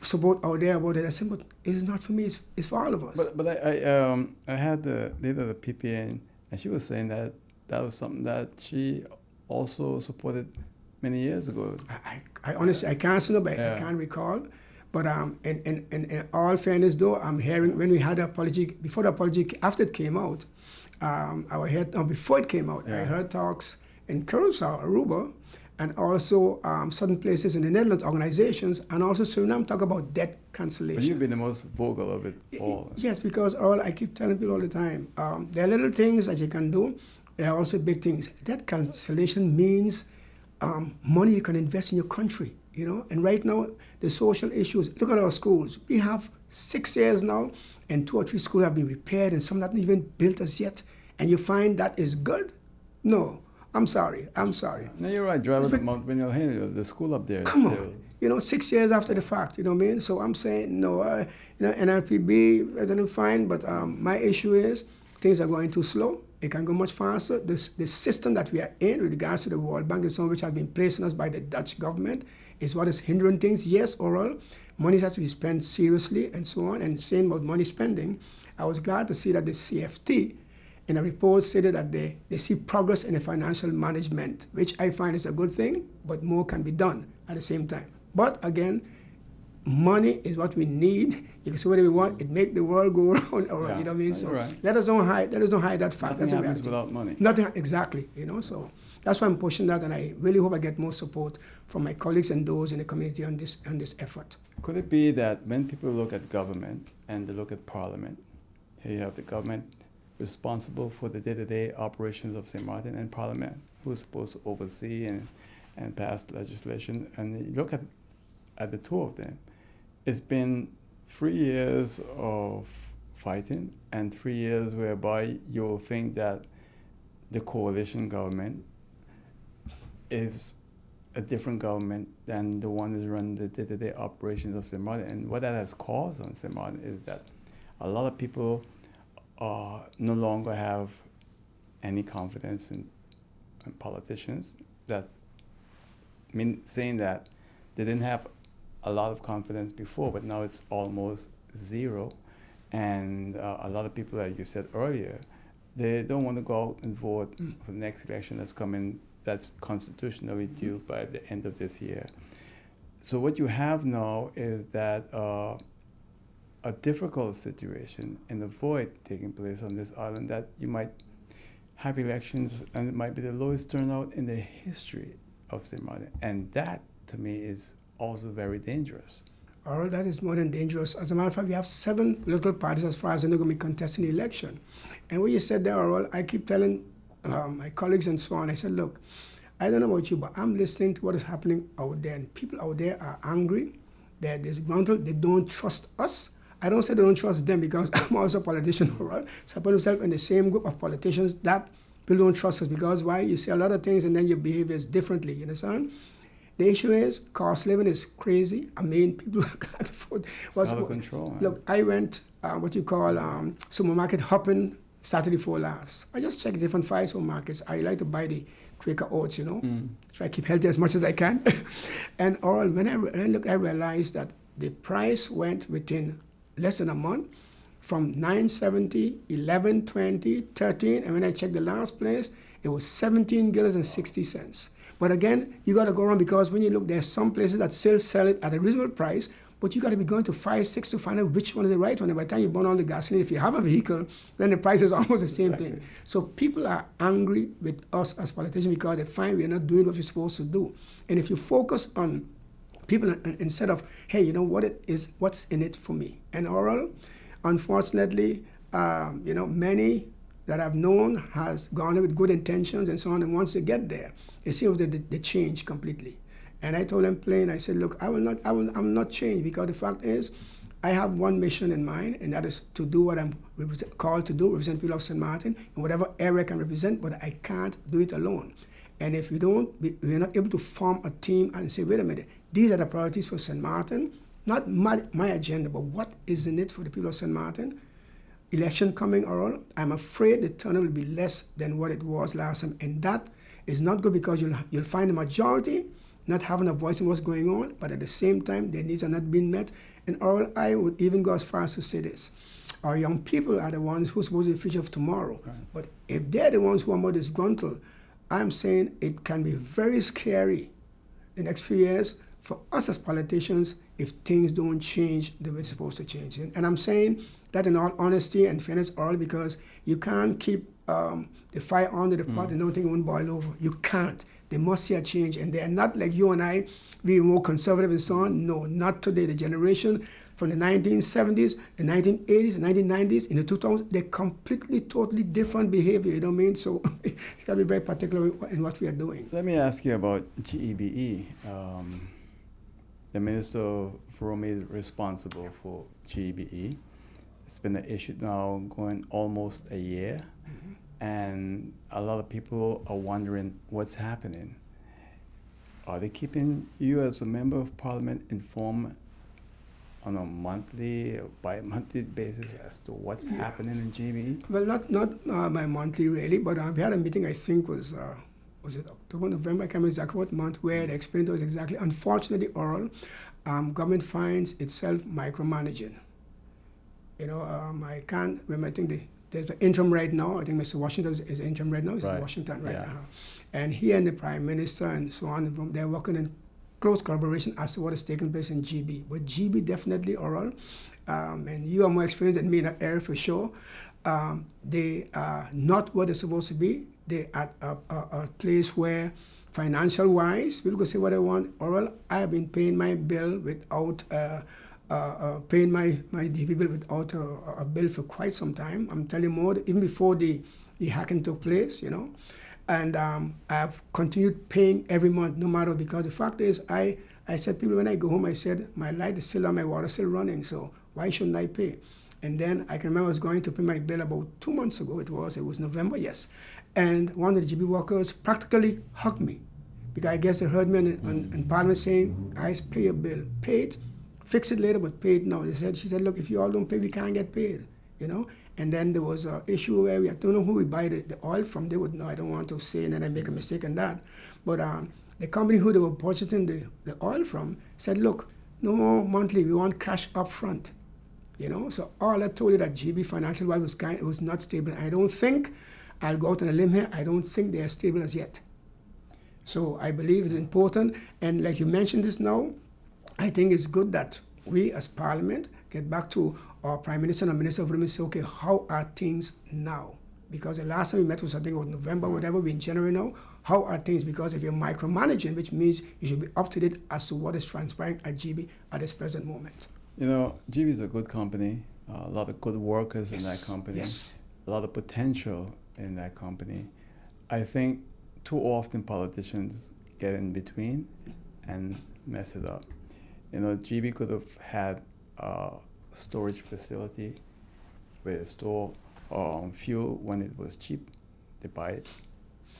support out there about it. I said, but it's not for me, it's for all of us. But I had the leader of the PPA, and she was saying that was something that she also supported many years ago. I honestly, I can't say no, but I can't recall. But in all fairness, though, I'm hearing when we had the apology, before the apology, after it came out, before it came out, I heard talks in Curacao, Aruba, and also certain places in the Netherlands, organizations, and also Suriname talk about debt cancellation. But you've been the most vocal of it all. Yes, because I keep telling people all the time, there are little things that you can do. There are also big things. Debt cancellation means money you can invest in your country, you know. And right now, the social issues. Look at our schools. We have 6 years now, and 2 or 3 schools have been repaired, and some not even built as yet. And you find that is good? No, I'm sorry. No, you're right. Driving to Mount Beniel Hill, the school up there. Come on, you know, 6 years after the fact. You know what I mean? So I'm saying no. You know, NRPB is doing fine, but my issue is things are going too slow. It can go much faster. The system that we are in with regards to the World Bank and some of which have been placed on us by the Dutch government is what is hindering things. Yes, oral, money has to be spent seriously and so on. And saying about money spending, I was glad to see that the CFT in a report stated that they see progress in the financial management, which I find is a good thing, but more can be done at the same time. But again, money is what we need. You can say whatever we want. It make the world go around. Or, you know what I mean? So let us don't hide that fact. Nothing happens without money. Nothing exactly. You know. So that's why I'm pushing that, and I really hope I get more support from my colleagues and those in the community on this effort. Could it be that when people look at government and they look at Parliament, here you have the government responsible for the day-to-day operations of St. Martin and Parliament, who's supposed to oversee and pass legislation, and you look at the two of them. It's been 3 years of fighting and 3 years whereby you'll think that the coalition government is a different government than the one that runs the day-to-day operations of St. Martin. And what that has caused on St. Martin is that a lot of people no longer have any confidence in politicians. That saying that they didn't have a lot of confidence before, but now it's almost zero. And a lot of people, like you said earlier, they don't want to go out and vote for the next election that's coming, that's constitutionally due by the end of this year. So what you have now is that a difficult situation and a void taking place on this island, that you might have elections and it might be the lowest turnout in the history of St. Martin. And that, to me, is also very dangerous. All that is more than dangerous. As a matter of fact, we have 7 political parties as far as they're going to be contesting the election. And what you said there, Oral, I keep telling my colleagues and so on, I said, look, I don't know about you, but I'm listening to what is happening out there. And people out there are angry. They're disgruntled. They don't trust us. I don't say they don't trust them because I'm also a politician, Oral. So I put myself in the same group of politicians that people don't trust us because why? You say a lot of things and then your behavior is differently, you understand? The issue is cost living is crazy. I mean, people can't afford. It's out of control. Man. Look, I went supermarket hopping Saturday before last. I just checked different 5 supermarkets. I like to buy the Quaker oats, you know. Try to keep healthy as much as I can. And all when I look, I realized that the price went within less than a month from $9.70, $11.20, $13, and when I checked the last place, it was $17.60. But again, you got to go around because when you look, there's some places that still sell it at a reasonable price, but you got to be going to 5, 6 to find out which one is the right one. And by the time you burn all the gasoline, if you have a vehicle, then the price is almost the same thing. So people are angry with us as politicians because they find we're not doing what we're supposed to do. And if you focus on people instead of, hey, you know what it is, what's in it for me? And Oral, unfortunately, many that I've known has gone in with good intentions and so on, and once they get there, it seems that they change completely. And I told them plain, I said, look, I'm not change, because the fact is, I have one mission in mind, and that is to do what I'm called to do, represent people of St. Martin in whatever area I can represent, but I can't do it alone. And if we're not able to form a team and say, wait a minute, these are the priorities for St. Martin, not my agenda, but what is in it for the people of St. Martin. Election coming oral, I'm afraid the turnout will be less than what it was last time, and that is not good, because you'll find the majority not having a voice in what's going on, but at the same time, their needs are not being met. And oral, I would even go as far as to say this. Our young people are the ones who are supposed to be the future of tomorrow. Right. But if they're the ones who are more disgruntled, I'm saying it can be very scary the next few years for us as politicians if things don't change the way it's supposed to change. And I'm saying that in all honesty and fairness, all, because you can't keep the fire under the pot and don't think it won't boil over. You can't. They must see a change, and they're not like you and I, being more conservative and so on. No, not today. The generation from the 1970s, the 1980s, the 1990s, in the 2000s, they're completely, totally different behavior, you know what I mean? So you got to be very particular in what we are doing. Let me ask you about GEBE. The Minister for me is responsible for GEBE. It's been an issue now going almost a year. Mm-hmm. And a lot of people are wondering what's happening. Are they keeping you as a member of parliament informed on a monthly or bi-monthly basis as to what's happening in GBE? Well, not bi-monthly really, but we had a meeting, I think was it October, November, I can't remember exactly what month, where they explained to us exactly. Unfortunately, oral, government finds itself micromanaging. You know, I can't remember, I think there's an interim right now. I think Mr. Washington is interim right now. He's in Washington right now. And he and the Prime Minister and so on, they're working in close collaboration as to what is taking place in GB. But GB definitely oral, and you are more experienced than me in that area for sure. They are not what they're supposed to be. They're at a place where financial-wise, people can say what they want. Oral, I have been paying my bill without paying my DP bill without a bill for quite some time. I'm telling you more, even before the hacking took place, you know. And I've continued paying every month, no matter, because the fact is, I said, people, when I go home, I said, my light is still on, my water is still running, so why shouldn't I pay? And then I can remember I was going to pay my bill about 2 months ago, it was November, yes. And one of the GB workers practically hugged me, because I guess they heard me in Parliament saying, guys, pay your bill, pay it, fix it later, but pay it now. She said, look, if you all don't pay, we can't get paid, you know? And then there was an issue where I don't know who we buy the oil from. They would know, I don't want to say, and then I make a mistake on that. But the company who they were purchasing the oil from said, look, no more monthly, we want cash up front, you know? So all I told you that GB financial-wise was not stable. I don't think, I'll go out on a limb here, I don't think they are stable as yet. So I believe it's important, and like you mentioned this now, I think it's good that we as Parliament get back to our Prime Minister and Minister of Women and say, okay, how are things now? Because the last time we met was, I think, was November, whatever, we're in January now. How are things? Because if you're micromanaging, which means you should be up to date as to what is transpiring at GB at this present moment. You know, GB is a good company, a lot of good workers in that company, a lot of potential in that company. I think too often politicians get in between and mess it up. You know, GB could have had a storage facility where they store fuel when it was cheap. They buy it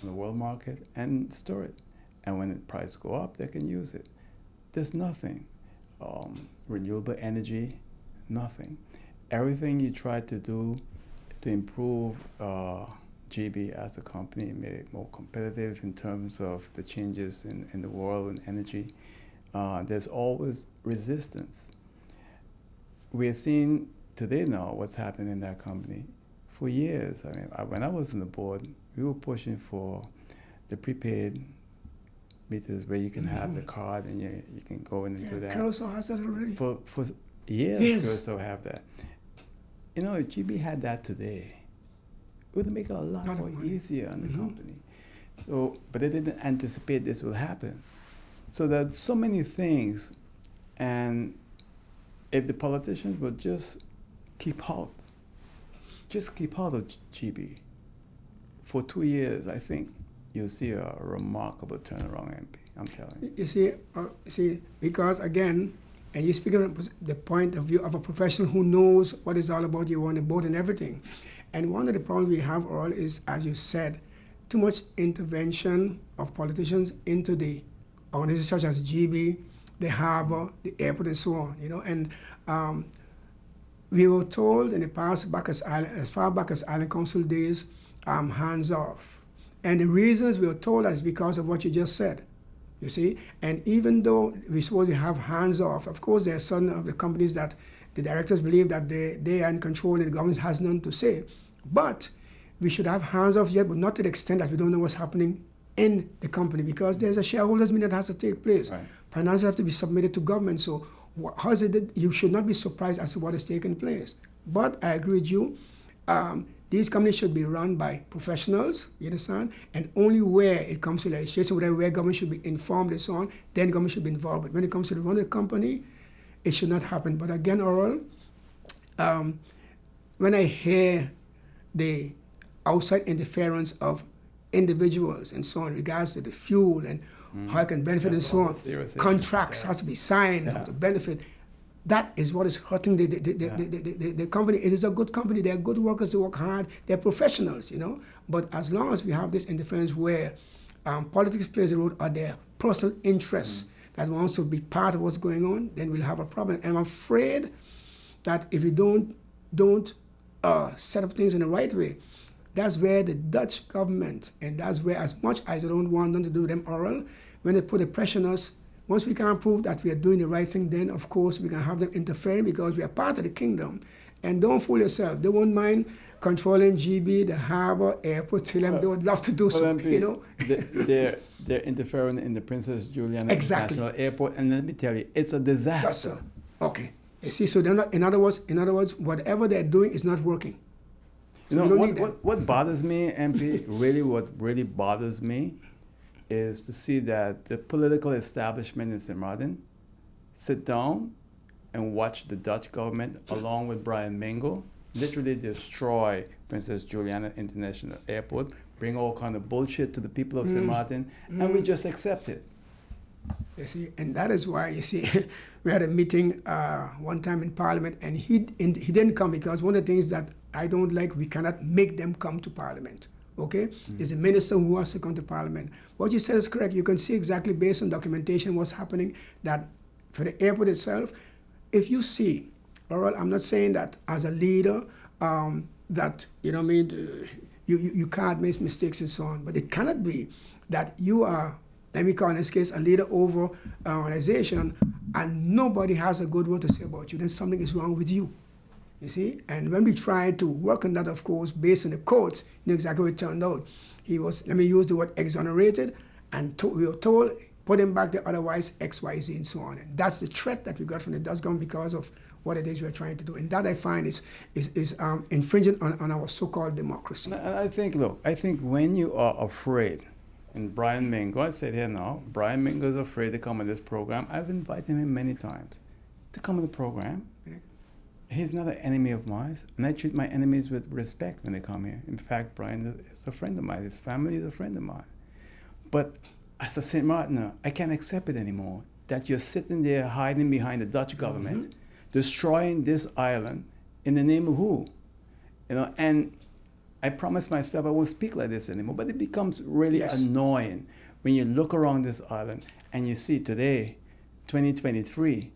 on the world market and store it. And when the price go up, they can use it. There's nothing. Renewable energy, nothing. Everything you try to do to improve GB as a company, made it more competitive in terms of the changes in the world and energy. There's always resistance. We're seeing today now what's happening in that company. For years, I mean, when I was on the board, we were pushing for the prepaid meters where you can have the card and you can go in and do that. Carousel has that already. For years, Carousel have that. You know, if GB had that today, it would make it a lot more easier on the company. So, but they didn't anticipate this would happen. So there's so many things, and if the politicians would just keep out of GB, for 2 years, I think you'll see a remarkable turnaround, MP. I'm telling you. You see, because again, and you speak of the point of view of a professional who knows what it's all about, you on the boat and everything. And one of the problems we have all is, as you said, too much intervention of politicians into the organizations such as GB, the harbor, the airport, and so on. And we were told in the past, as far back as Island Council days, hands off. And the reasons we were told is because of what you just said. You see, and even though we're supposed to have hands off, of course, there are some of the companies that the directors believe that they are in control and the government has none to say. But we should have hands off yet, but not to the extent that we don't know what's happening in the company, because there's a shareholders meeting that has to take place. Right. Finances have to be submitted to government. So how is it that you should not be surprised as to what is taking place? But I agree with you. These companies should be run by professionals, you understand? And only where it comes to legislation, where government should be informed and so on, then government should be involved. But when it comes to running a company, it should not happen. But again, Oral, when I hear the outside interference of individuals and so on in regards to the fuel and how it can benefit and so on, contracts have to be signed to benefit. That is what is hurting the company. It is a good company. They are good workers. They work hard. They're professionals, But as long as we have this interference where politics plays a role or their personal interests that wants to be part of what's going on, then we'll have a problem. And I'm afraid that if we don't set up things in the right way, that's where the Dutch government, and that's where, as much as I don't want them to do them oral, when they put the pressure on us, once we can prove that we are doing the right thing, then of course we can have them interfering because we are part of the kingdom. And don't fool yourself. They won't mind controlling GB, the harbor, airport, They would love to do so, They're interfering in the Princess Juliana International Airport, and let me tell you, it's a disaster. Okay. You see, so they're not, in other words, whatever they're doing is not working. So what bothers me, MP, what really bothers me is to see that the political establishment in St. Martin sit down and watch the Dutch government, along with Brian Mingo, literally destroy Princess Juliana International Airport, bring all kind of bullshit to the people of St. Martin, and we just accept it. You see, and that is why, you see, we had a meeting one time in Parliament, and he didn't come because one of the things that I don't like, we cannot make them come to Parliament. Okay? There's a minister who wants to come to Parliament. What you said is correct. You can see exactly based on documentation what's happening, that for the airport itself, if you see, all right, I'm not saying that as a leader, that, you can't make mistakes and so on, but it cannot be that you are, let me call in this case, a leader over an organization and nobody has a good word to say about you, then something is wrong with you. You see? And when we tried to work on that, of course, based on the courts, you know exactly what it turned out. He was, let me use the word exonerated, and we were told, put him back there, otherwise X, Y, Z, and so on. And that's the threat that we got from the Dutch government because of what it is we're trying to do. And that I find is infringing on our so-called democracy. I think when you are afraid, and Brian Mingo, I said here now, Brian Mingo is afraid to come on this program. I've invited him many times to come on the program. He's not an enemy of mine, and I treat my enemies with respect when they come here. In fact, Brian is a friend of mine. His family is a friend of mine. But as a St. Martiner, I can't accept it anymore, that you're sitting there hiding behind the Dutch government, destroying this island in the name of who? And I promised myself I won't speak like this anymore, but it becomes really annoying when you look around this island and you see today, 2023,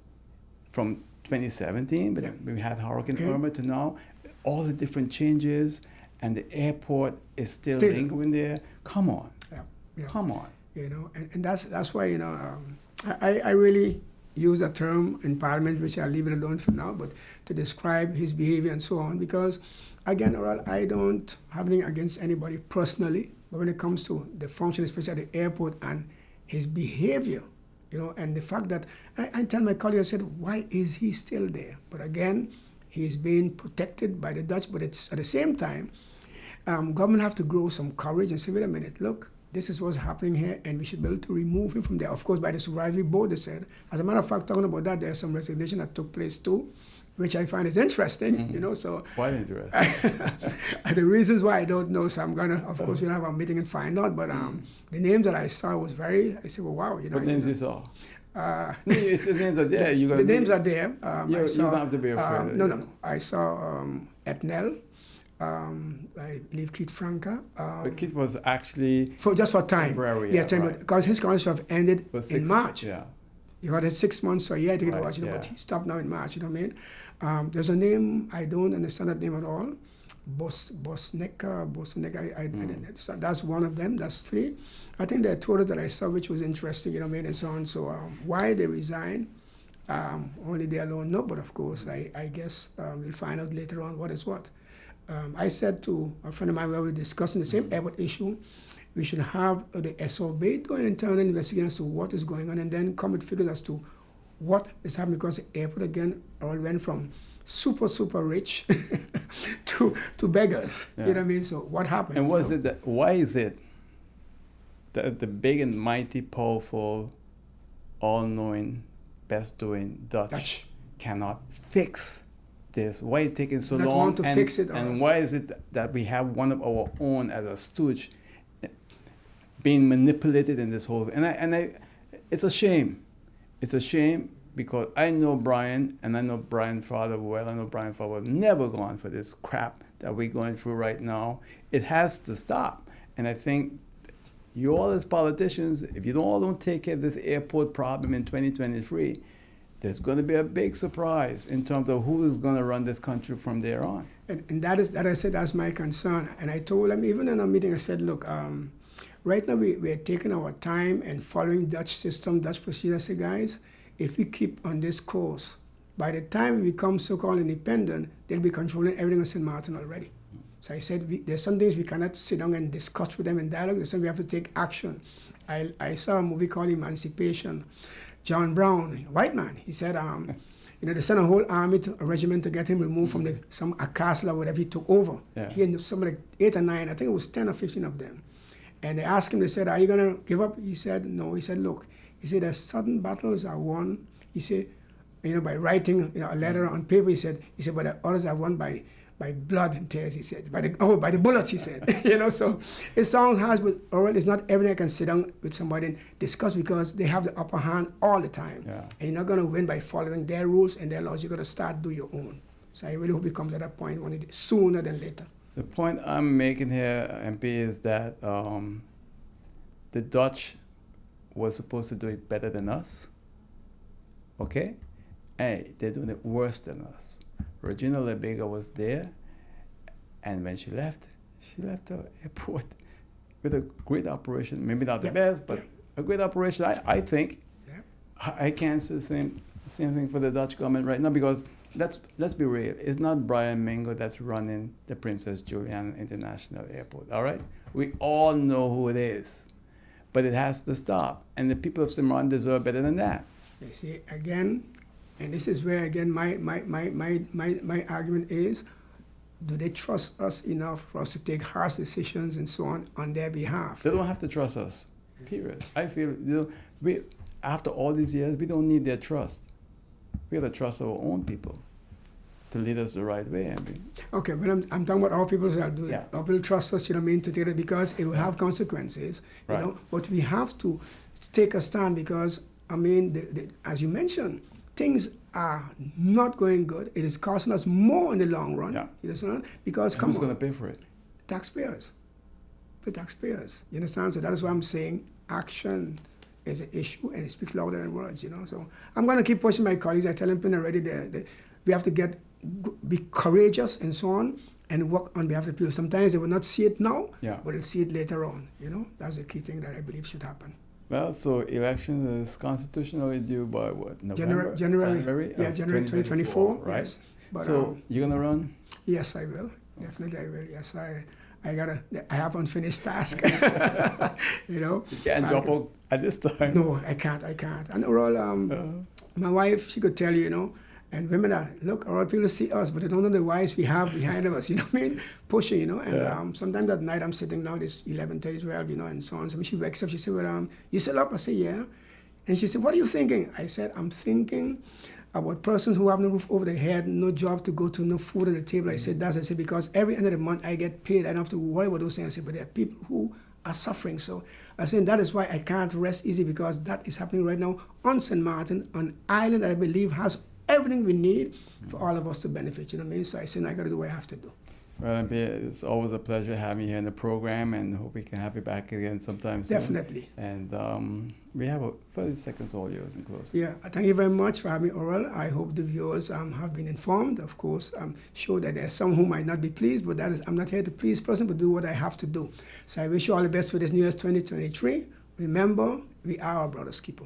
from 2017, but we had Hurricane Irma to now, all the different changes, and the airport is still lingering there. Come on. Come on. And that's why, I really use a term in Parliament, which I'll leave it alone for now, but to describe his behavior and so on, because, again, I don't have anything against anybody personally, but when it comes to the function, especially at the airport, and his behavior, and the fact that I tell my colleague, I said, why is he still there? But again, he's being protected by the Dutch, but it's at the same time, government have to grow some courage and say, wait a minute, look, this is what's happening here, and we should be able to remove him from there. Of course, by the supervisory board, they said. As a matter of fact, talking about that, there's some resignation that took place too. which I find is interesting, you know. So Quite interesting. the reasons why I don't know, so I'm gonna, of course, we'll have a meeting and find out. But the names that I saw was very. I said, well, wow, you know. What names you saw? No, the names are there. The names are there. You don't have to be afraid. No. I saw Etnel. I believe Keith Franca. But Keith was actually for time. Temporary, yes, right. Because his contract have ended in March. Yeah. He got it 6 months or a year to get Right, watch, you know, yeah. but he stopped now in March, you know what I mean? There's a name, I don't understand that name at all. Bosneka, I didn't. So that's one of them, that's 3. I think there are 2 others that I saw which was interesting, you know what I mean, and so on. So why they resign, only they alone know, but of course, I guess we'll find out later on what is what. I said to a friend of mine, where we were discussing the same airport issue, we should have the SOB do an internal investigation as to what is going on and then come with figures as to what is happening, because the airport again all went from super rich to beggars. Yeah. You know what I mean? So what happened? And why is it that the big and mighty, powerful, all-knowing, best-doing Dutch cannot fix this? Why is it taking so Not long? want to fix it, and why is it that we have one of our own as a stooge being manipulated in this whole thing? And it's a shame. It's a shame because I know Brian, and I know Brian's father well. I know Brian's father would never gone for this crap that we're going through right now. It has to stop. And I think you all as politicians, if you all don't take care of this airport problem in 2023, there's going to be a big surprise in terms of who is going to run this country from there on. And that I said, that's my concern. And I told them, even in a meeting, I said, look, right now we're taking our time and following Dutch system, Dutch procedure. I said, guys, if we keep on this course, by the time we become so-called independent, they'll be controlling everything in St. Martin already. So I said, there's some things we cannot sit down and discuss with them in dialogue. There's some we have to take action. I saw a movie called Emancipation. John Brown, white man, he said, they sent a whole army, a regiment to get him removed from a castle or whatever he took over. Yeah. He and some like 8 or 9, I think it was 10 or 15 of them. And they asked him, they said, are you going to give up? He said, no. He said, look, he said, there's certain battles are won, he said, by writing a letter on paper, he said, but the others are won by blood and tears, he said, by the bullets, he said. So it sounds harsh, but it's not everything I can sit down with somebody and discuss, because they have the upper hand all the time. Yeah. And you're not going to win by following their rules and their laws. You're going to start do your own. So I really hope it comes at that point sooner than later. The point I'm making here, MP, is that the Dutch was supposed to do it better than us, okay? Hey, they're doing it worse than us. Regina Lebega was there, and when she left the airport with a great operation. Maybe not the best, but a great operation, I think. Yeah. I can't say the same thing for the Dutch government right now, because let's be real. It's not Brian Mingo that's running the Princess Juliana International Airport, all right? We all know who it is, but it has to stop. And the people of Cimarron deserve better than that. You see, again, and this is where, again, my argument is, do they trust us enough for us to take harsh decisions and so on their behalf? They don't have to trust us, period. I feel, after all these years, we don't need their trust. We have to trust our own people to lead us the right way. Okay, but I'm talking about our people that do it. Yeah. Our people trust us, to take it, because it will have consequences, Right. But we have to take a stand, because, as you mentioned, things are not going good. It is costing us more in the long run. Yeah. You understand? Because, Who's going to pay for it? Taxpayers. The taxpayers. You understand? So that is why I'm saying action is an issue, and it speaks louder than words, So I'm going to keep pushing my colleagues. I tell them already that we have to be courageous and so on, and work on behalf of the people. Sometimes they will not see it now, but they'll see it later on. That's the key thing that I believe should happen. Well, so election is constitutionally due by what? November? January 2024, right? Yes. But, so you're gonna run? Yes, I will. Definitely, I will. Yes, I have unfinished task. You can't jump out at this time. No, I can't. And overall, my wife, she could tell you, and women look, all people see us, but they don't know the wives we have behind us, pushing, and sometimes at night I'm sitting down, it's 11:30, 12, and so on. So she wakes up, she said, well, you still up? I say, yeah. And she said, what are you thinking? I said, I'm thinking about persons who have no roof over their head, no job to go to, no food on the table. I said, I said, because every end of the month I get paid. I don't have to worry about those things. I said, but there are people who are suffering. So I said, that is why I can't rest easy, because that is happening right now on St. Martin, an island that I believe has everything we need for all of us to benefit. You know what I mean? So I said, I got to do what I have to do. Well, it's always a pleasure having you here in the program, and hope we can have you back again sometime soon. Definitely. And we have 30 seconds, all yours in close. Yeah, thank you very much for having me, Oral. I hope the viewers have been informed. Of course, I'm sure that there are some who might not be pleased, but I'm not here to please person, but do what I have to do. So I wish you all the best for this New Year's 2023. Remember, we are our brother's keeper.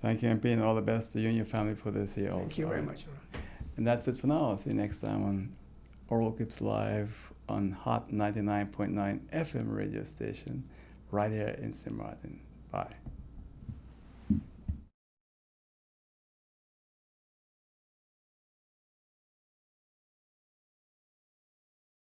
Thank you, MP, and all the best to you and your family for this year also. Thank you very much, Oral. And that's it for now. See you next time on Oral Clips Live on Hot 99.9 FM radio station right here in St. Martin. Bye.